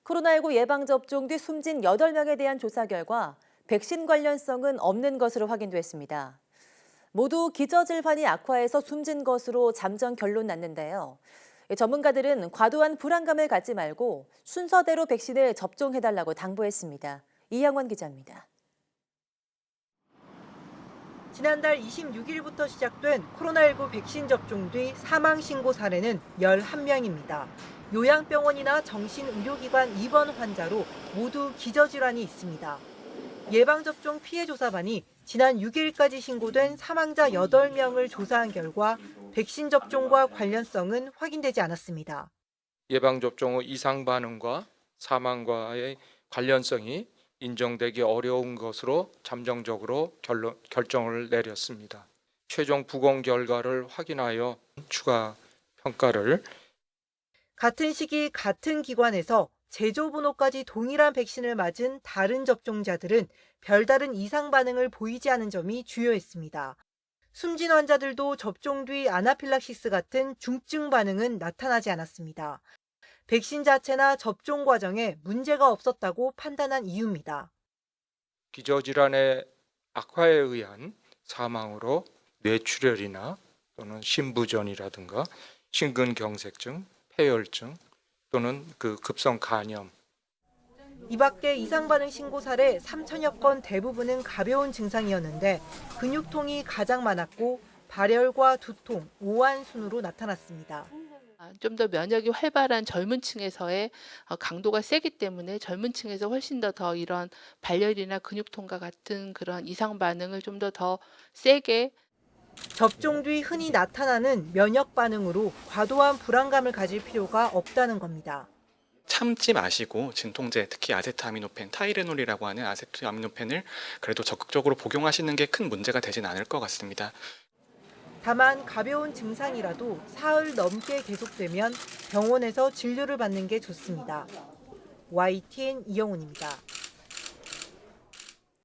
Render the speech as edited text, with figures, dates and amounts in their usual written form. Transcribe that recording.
코로나19 예방접종 뒤 숨진 8명에 대한 조사 결과 백신 관련성은 없는 것으로 확인됐습니다. 모두 기저질환이 악화해서 숨진 것으로 잠정 결론 났는데요. 전문가들은 과도한 불안감을 갖지 말고 순서대로 백신을 접종해달라고 당부했습니다. 이영원 기자입니다. 지난달 26일부터 시작된 코로나19 백신 접종 뒤 사망 신고 사례는 11명입니다. 요양병원이나 정신의료기관 입원 환자로 모두 기저질환이 있습니다. 예방접종 피해조사반이 지난 6일까지 신고된 사망자 8명을 조사한 결과 백신 접종과 관련성은 확인되지 않았습니다. 예방접종 후 이상 반응과 사망과의 관련성이 인정되기 어려운 것으로 잠정적으로 결정을 내렸습니다. 최종 부검 결과를 확인하여 추가 평가를. 같은 시기 같은 기관에서 제조번호까지 동일한 백신을 맞은 다른 접종자들은 별다른 이상 반응을 보이지 않은 점이 주요했습니다. 숨진 환자들도 접종 뒤 아나필락시스 같은 중증 반응은 나타나지 않았습니다. 백신 자체나 접종 과정에 문제가 없었다고 판단한 이유입니다. 기저질환의 악화에 의한 사망으로 뇌출혈이나 또는 심부전이라든가 심근경색증, 폐혈증 또는 급성 간염. 이 밖에 이상 반응 신고 사례 3천여 건 대부분은 가벼운 증상이었는데 근육통이 가장 많았고 발열과 두통, 오한 순으로 나타났습니다. 좀 더 면역이 활발한 젊은 층에서의 강도가 세기 때문에 젊은 층에서 훨씬 더 이런 발열이나 근육통과 같은 그런 이상 반응을 좀 더 세게. 접종 뒤 흔히 나타나는 면역 반응으로 과도한 불안감을 가질 필요가 없다는 겁니다. 참지 마시고 진통제, 특히 아세트아미노펜, 타이레놀이라고 하는 아세트아미노펜을 그래도 적극적으로 복용하시는 게 큰 문제가 되진 않을 것 같습니다. 다만 가벼운 증상이라도 사흘 넘게 계속되면 병원에서 진료를 받는 게 좋습니다. YTN 이영훈입니다.